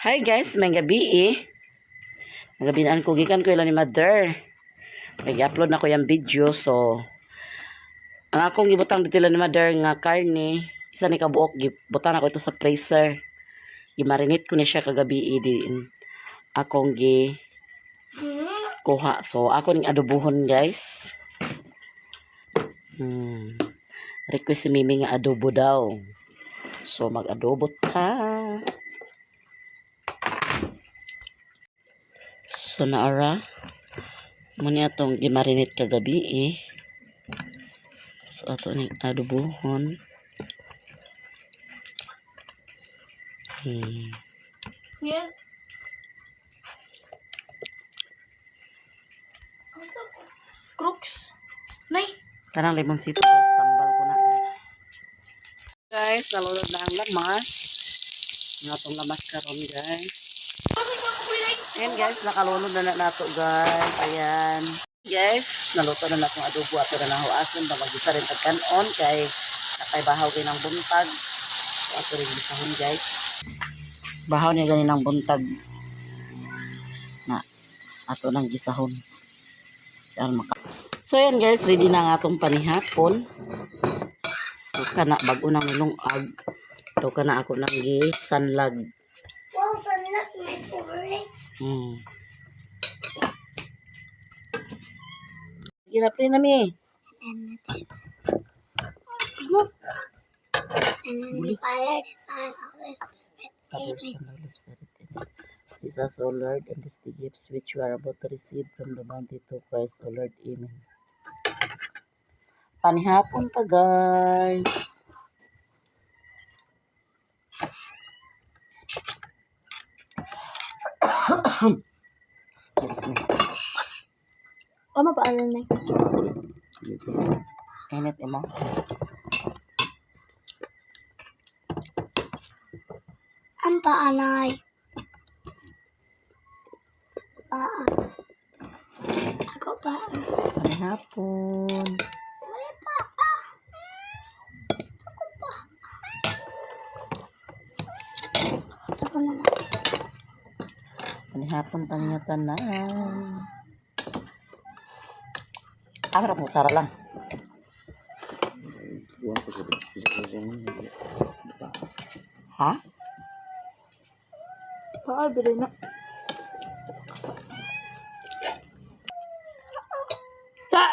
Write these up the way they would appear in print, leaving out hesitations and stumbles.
Hi guys, may gabi eh. Nagabinaan ko, gikan ko ilan ni mother. Nag-upload na ko yung video, so ang akong gibutang dito ni mother nga karne, isa ni kabuok, gibutan ako ito sa freezer. Gimarinate ko ni siya kagabi din. Akong kuha. So ako ning adobohon guys. Request si Mimi nga adobo daw. So mag-adobo ta. So naara muna atong gimarinate kagabi eh. So ato ning adobohon. Yeah. Crooks. Nay. Karang lemon sito guys, tambal ko na. Guys, nalunod na ang lamas. Ang atong lamas karon guys. Ayan guys, nakalunod na nato guys. Ayan. Guys, naluto na natong adobo ato na nahuason. Bagisa rin pagkanon kay nakaibahaw kayo ng buntag. So ato rin gisahon guys. Bahaw niya ganin ng buntag. Na ato nang gisahon. So yan guys, ready na nga atong panihapon. So kana bago nang ilungag. So kana ako nang gisanlag. Wow, sanlag my favorite. Ginapri na mi. And then we fired the sun of the This is O Lord, and this the gifts which you are about to receive from the bounty to Christ, O Lord. Amen. Panihapon pa guys. Excuse me. Ano pa alam na? Init mo. Ang paanay. Paan. Ako paan. Panihapon. May papa. Ako na lang. Panihapon taniyatanan. Harap mo, sara lang. Ha? Paan, bilay na. Ha!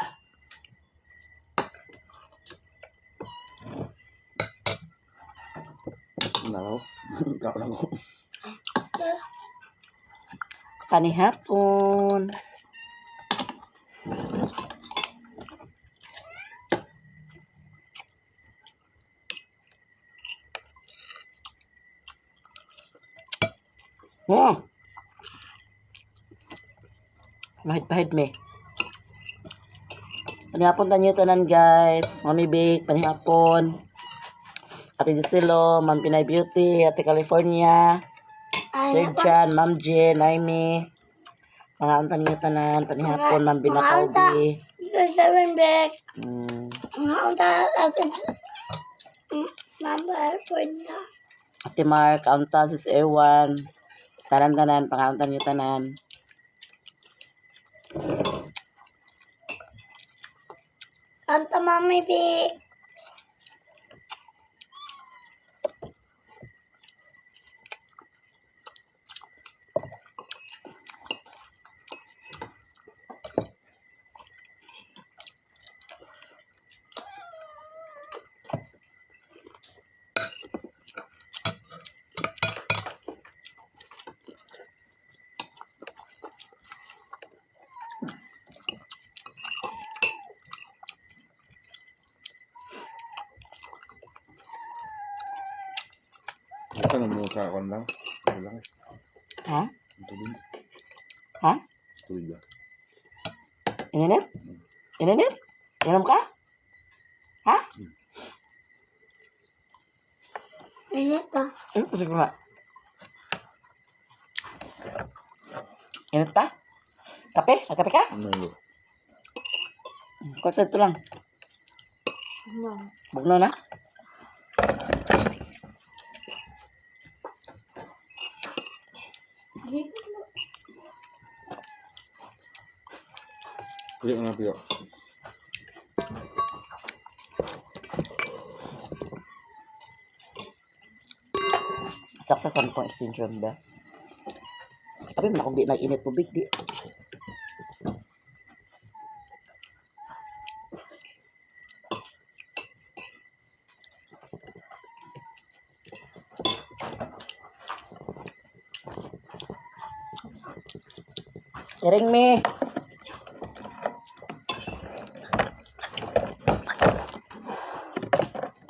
Panihapon. Mahit-mahit me. Panihapon tanyo tanan guys. Mami Bake, panihapon. Ate Giselo, Ma'am Pinay Beauty, Ate California, Sir Jan, Ma'am Jen, Naimi. Mga untan niyo tanan, panihapon, Ma'am Binakawgi. Seven back. Mm. Ang asin. Number po niya. Ate Mark, kaunta, sis Ewan. Tanan-tanan, pangauntan niyo tanan. Kanta mami bi. Ito na mo sa akon lang. Lang. Ha? Tubig. Ha? Tubig ba? Init? Init? Inom ka? Ha? Init pa. Kasi ko nga. Init pa? Kape? Kape ka? Ano? Konsento lang. No. Bugno na? Piyo na piyo. Saksakan ko extension ba? Tapi man kung di nag-init tubig, di. Iring me.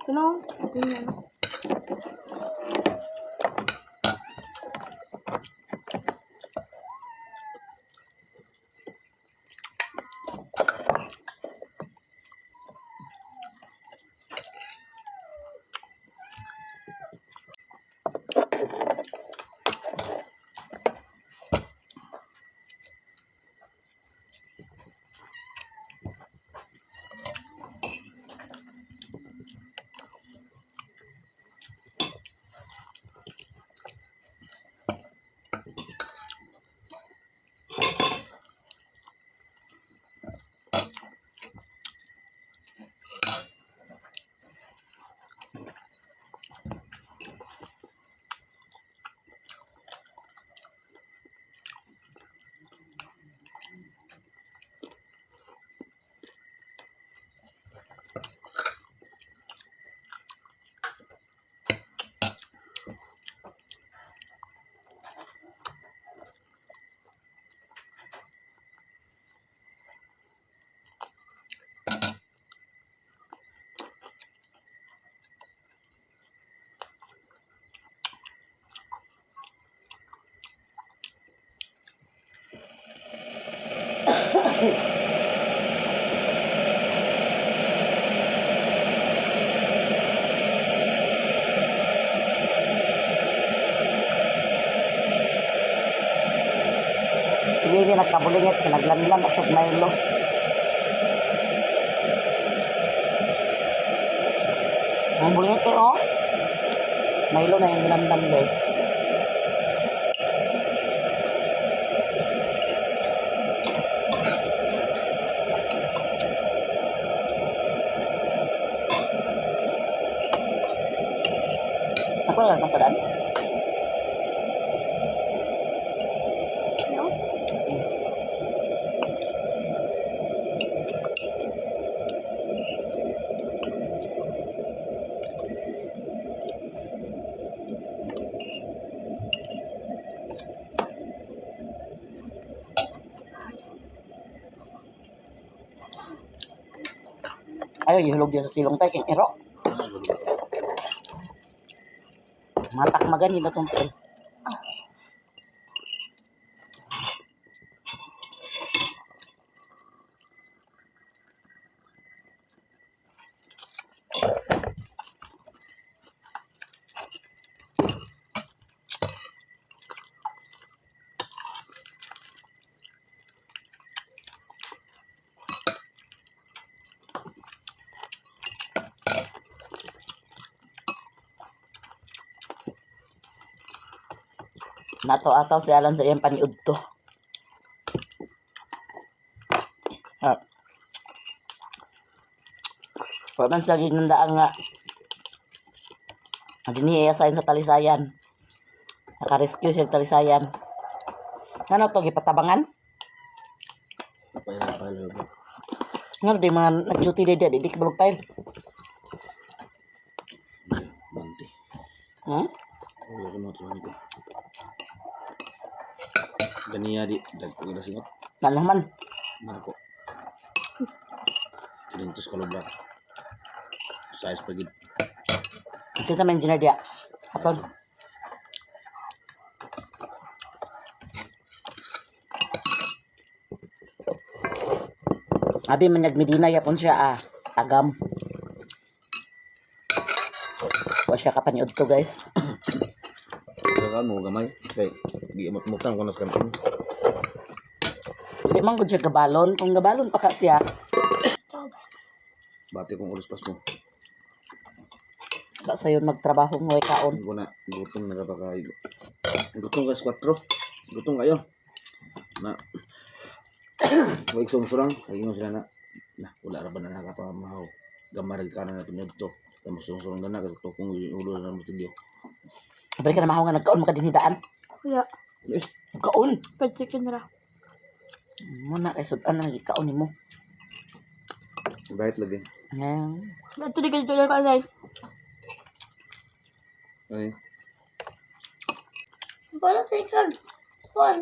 Ano? Ganyan. Sige, hindi nagkabulingit. Pinaglanlan asok Milo. Ang bulingit eh, oh. Milo na yung landan, guys. Ako lang sa daan. No? Ayaw, ihulog dia sa silong tayo. King ero. Matak magani na itong pil. Nato-ataw si Alan sa iyang paniud to. Paman sa ginandaan nga. Adini iasayin sa talisayan. Naka-rescue siya sa talisayan. Ano to, gipatabangan? Payla. Nga di mga nag-duty di kabalog tayo. Banti. Hmm? Wala ko na ito. Ganiya di. Dagpag na singot. Nga naman. Marco. Kilintos ko lubak. Size pagid. Ito sa mga engineer dia. Atol. Abi manyag Medina yapon siya agam. Wa siya kapaniud to, guys. Kaya mo gamay. Kaya di mutang ko na sa kantin. Di man gud siya gabalon. Kung gabalon pa ka siya, Bati kong ulos pas mo. ka sayon magtrabaho ng way kaon. Hindi ko na gutom na kapakailo. Gutom ka sa 4. Gutom kayo. Na. Huwag sumsurang. Kagingon sila na. Wala ra ba na nakapamahaw. Gamaril ka na natin ito. Tapos sumsurang na na. Kung ulo na naman ito. Balik ka na mahaw nga nagkaon makadinidaan. Yeah. Nagkaon. Fried chicken ra. Muna kay sudan na nagkaon ni mo. Bahit lagi. Ngayon. Ito di ka dito lang kalay. Ay. Wala chicken. Kuan.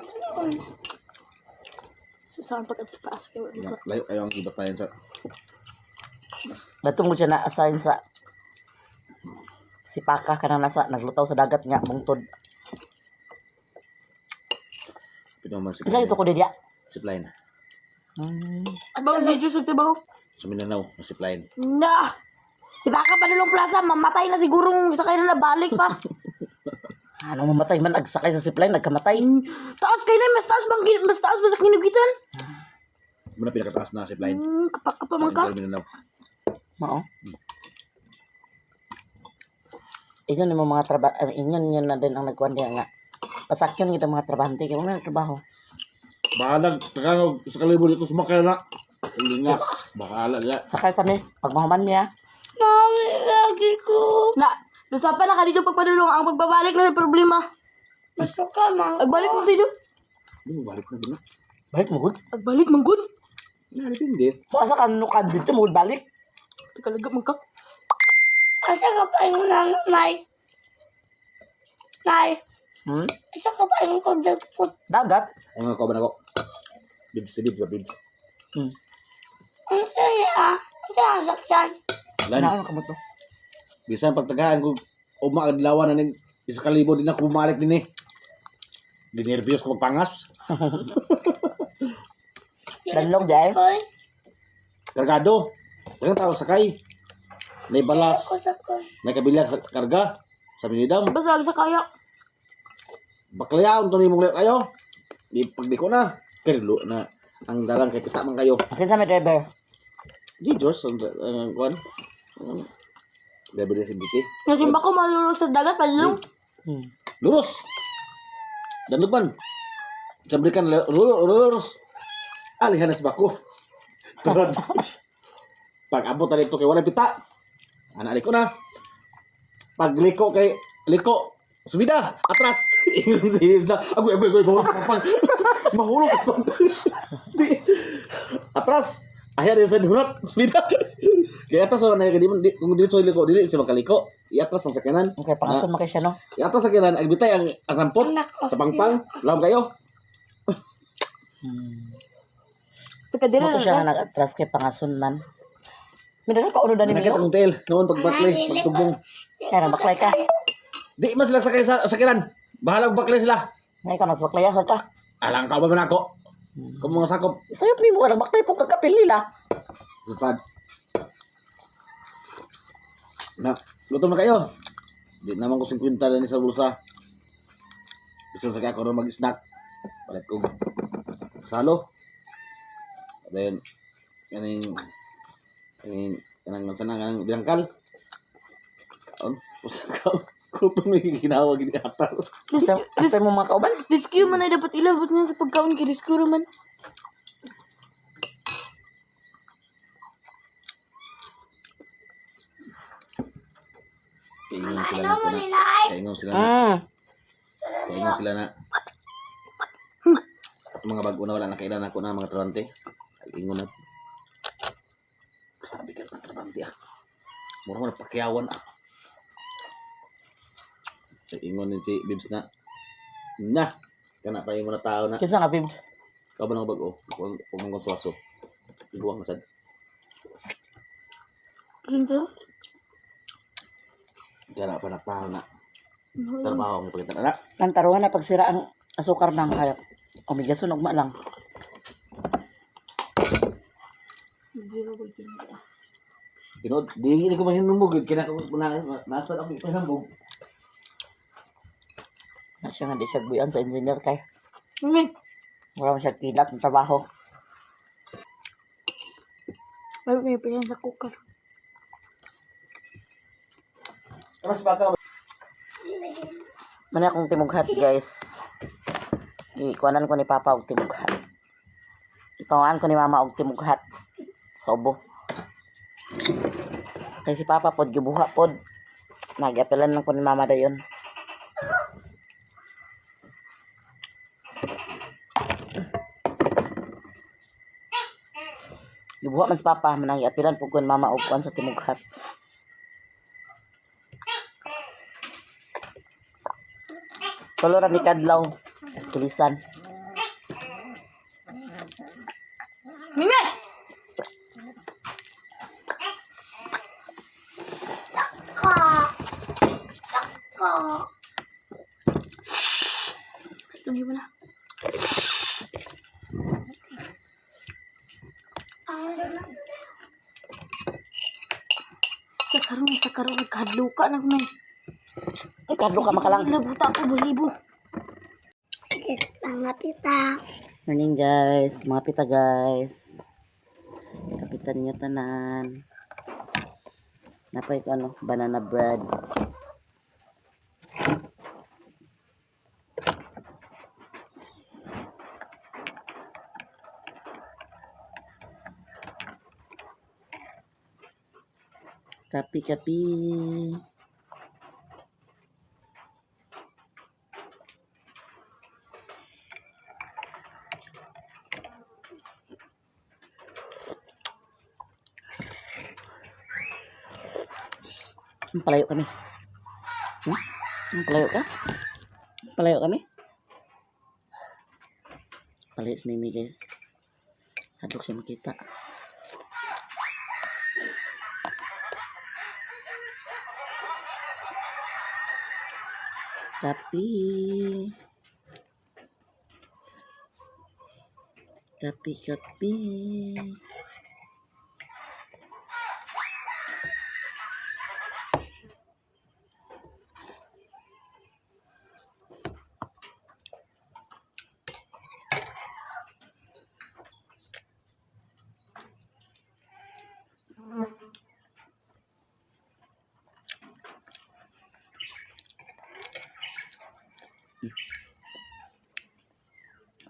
Saan pa kasi paas kayo. Layo ayaw ang iba tayo sa Datong mo siya na-assign sa si Paka ka na nasa naglutaw sa dagat nga bungtod. pinaman si Isa ito ko diya. Zipline. Abang video sa tibaw. Sa Mindanao, na zipline. Na! Si Baka Padulong Plaza, mamatay na sigurong sakay na nabalik pa. Anong mamatay man agsakay sa zipline nagkamatay. Taas kayo na, mas taas ba sa kinugitan? Muna pinakataas na zipline. Kapak ka pa man ka. Sa Mindanao. Mao. Inyon ni mga trabaho, inyon yun na din ang nagkuhan diya nga. Pasakyon kita mga trabahante kay wala trabaho. Bahalag, Tagalog, sa kalibod ito sumakay na. Hindi nga, bahala nga. Sakay kami pag mahuman niya. Mami, lagi ko. Na, gusto pa na ka dito pagpadulong. Ang pagbabalik na may problema. Gusto ka, ma. Agbalik mo dito. Hindi mo balik na din na. Balik mo gud. Agbalik, man good. Hindi. Masa ka nukad dito mo balik. Tagalagap man ka. Asa ka pa yung nanay? Nay, Hmm? isa ka pa yung kondagpot. Dagat. Ang mga kauban ako. Bibs, si Bibs, Bibs. Hmm. Ang saya. Ang saya sakyan. Lan, Ano ka mo to? bisan pagtagaan ko, umaadlawan na ng isa kalibod din ako bumalik din eh. Dinervyos ko magpangas. Danlog dahil. Koy, Kargado. Kaya tao sakay. May balas. ako sa koy. May kabilang sa karga. Sa Minidam. Basag sa kaya. Baklayaon to ni mong lihat kayo. Di pag di ko na. Kerlo na. Ang dalang kay pita man kayo. Akin sa may driver. Di Diyos. Ang kuhan. Gabi na si Biti. Nasimba ko malulong sa dagat, palulong. Hmm. Lurus. Dandupan. Sabrikan lurus. Alihan na si Bako. Turod. Pag abot na dito kay wala pita. Anak liko na. Pag liko kay liko. Subida. Atras. Ingon si Ibsa. Agoy. Mahulog ka pa. Mahulog ka pa. Atras. Ayan din sa dunot. Subida. Kaya atas na kung dito sa liko. Dili siya magkaliko. Iatras ng sakyanan. Okay, pangason mo kay siya no? Iatras sa sakyanan. Agbitay ang rampot. Sa pangpang. Alam kayo. Pagkadira Mo ko siya nga nag-atras kay pangason man. Minagal pa uno dani Nakita mo. kong tail. Noon pagbaklay. Pagtubong. Kaya na baklay ka. Di man sila sakay sa sakyanan. Bahala baklay sila. Ngayon ka nagbaklayasan ka. Alang ka ba man ako? Kung mga sakop. Sayop ni mo ka nagbaklay po kagkapil nila. Susad. Na, gutom na kayo. Di naman ko 50 na sa bulsa. Gusto sa kaya ko rin mag-snack. Palit ko salo. Then, kaning kanang mansana kanang bilangkal. On, kutom na yung ginawa gini atal. After mo mga kauban. rescue man ay dapat ilabot nga sa pagkaon kay rescue man. Kaingon sila na ko na. Kaingon sila na. Kaingon sila na. Mga bago na wala na kailan ako na mga trabante. Kaingon na. Sabi ka ng trabante ah. Mura mo na pakyawan ah. Kaingon din si Bibs na. Na. Kana pa yung mga tao na. Kinsa nga bib. Kau ba nang bago? Kung mong konsuaso. Ibuwang na sad. Ano? Kana pa na tao na. Trabaho mo pagkita na. Ang taruhan na pagsira ang asukar ng kaya. Omigason ugma lang. Tinod, di ko mahinumog. Kina ko nasa ako ipahinumog. Na siya nga di siya buyan sa engineer kay. Ano? Wala man siya kilat ng trabaho. Ano kayo pa yan sa cooker? Mas bata Mani akong timughat guys. Ikuanan ko ni Papa og timughat. Ipanguan ko ni Mama og timughat. Sobo. Kay si Papa pod gibuha pod. Nag-apelan lang ko ni Mama dayon. Gibuha man si Papa, manang-apelan po ko ni Mama og kuan sa timughat. Tulo ra ni kadlaw. Tulisan. Mimi! Tunggu mo na. Sa karon nagkadluka na kumain. Kadlo ka makalang. Nabuta ko bulibo. Mga pita. Morning guys, mga pita guys. Kapitan niya tanan. Napay ko ano, banana bread. Kapi-kapi. Palayo kami. Palayo ka? Palayo kami? Palayo si Mimi guys. Hadlok siya makita. Tapi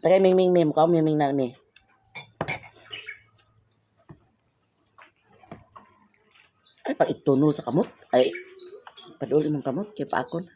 tagay ming mukha mo ming na mi. Ay pag itunol sa kamot ay paduli mong kamot kay paakon.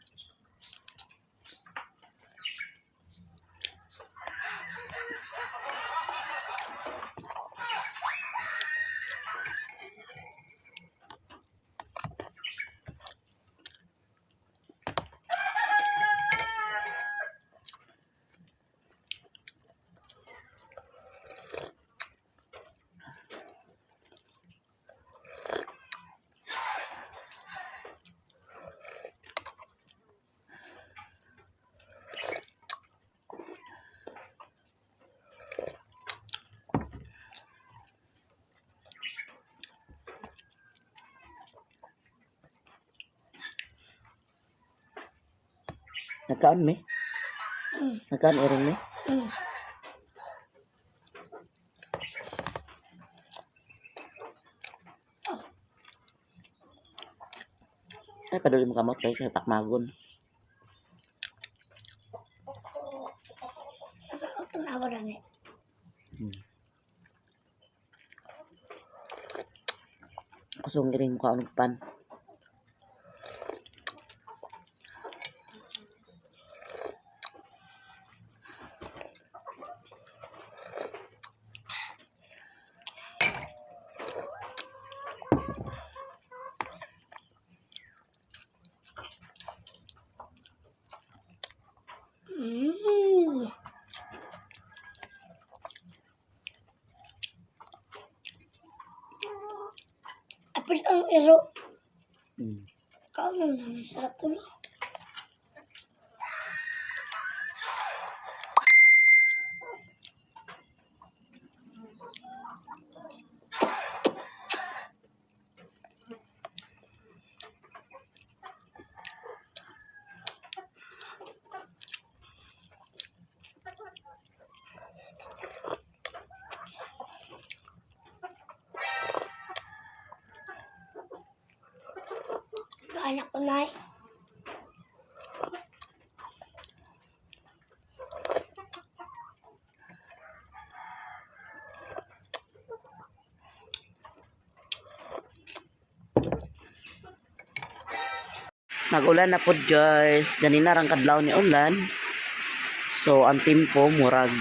Nagkaan mi? Nagkaan iring mi? Ay paduli mo kamot kay takmagon. Ito na ako na. Kusong iring mo ka pan. Apil ang ero. Hmm. Kau na naman sarap tulo. Anak ko na Nag-ulan na pod guys. Ganina rang kadlaw ni ulan. So ang tempo murag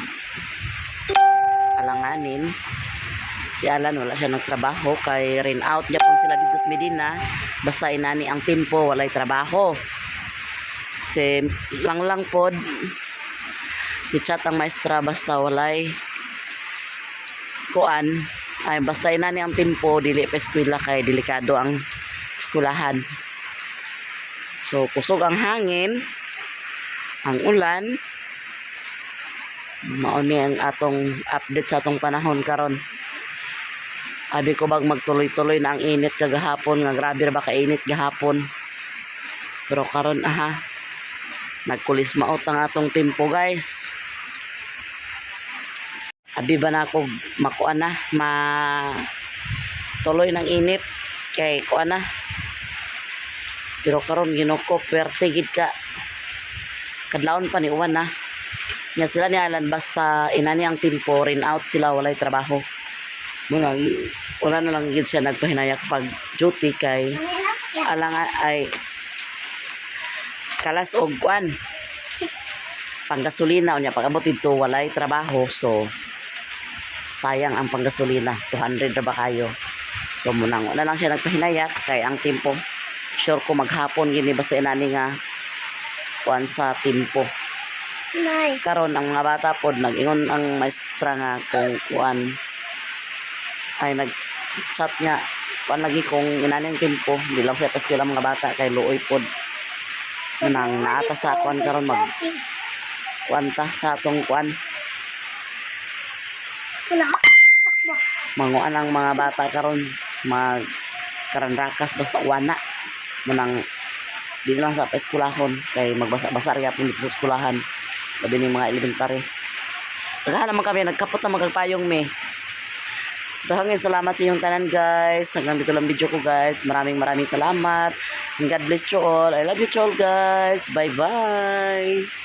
alanganin. Si Alan wala siya nagtrabaho kay rain out gyapon sila dito sa Medina. Basta inani ang tempo walay trabaho. Si lang pod i-chat ang maestra basta walay kuan ay basta inani ang tempo dili pa eskwela kay delikado ang eskwelahan. So kusog ang hangin, ang ulan. Mao ni ang atong update sa atong panahon karon. Abi ko bag magtuloy-tuloy na ang init kagahapon nga grabe ra ba ka init gahapon. Pero karon nagkulis maot ang atong tempo guys. Abi ba na ako makuan na tuloy ng init kay kuan na. Pero karon ginoko pwerte gid ka. Kadlawon pa ni uwan na. Nya sila ni Alan basta inani ang tempo rin out sila walay trabaho. Muna wala na lang gid siya nagpahinayak pag duty kay alang ay kalas og kuan panggasolina unya pag abot dito walay trabaho so sayang ang panggasolina 200 ra ba kayo. So munang wala lang siya nagpahinayak kay ang tempo sure ko maghapon gini basta inani nga kuan sa tempo. Nay. Karon ang mga bata pod nag-ingon ang maestra nga kung kuan ay nag-chat nga kuan lagi kung inani ang tempo di lang sa eskwela mga bata kay luoy pod nang naata sa kuan karon mag kuanta sa atong kuan Wala ka. Sakba. manguan ang mga bata karon mag karanrakas basta wana munang di lang sa eskwelahon kay magbasa-basa rin po dito sa eskwelahan labi ng mga elementary. Daghan naman kami nagkapot na magpayong me. Daghang salamat sa inyong tanan guys. Hanggang dito lang video ko guys. Maraming salamat. And God bless you all. I love you all guys. Bye bye.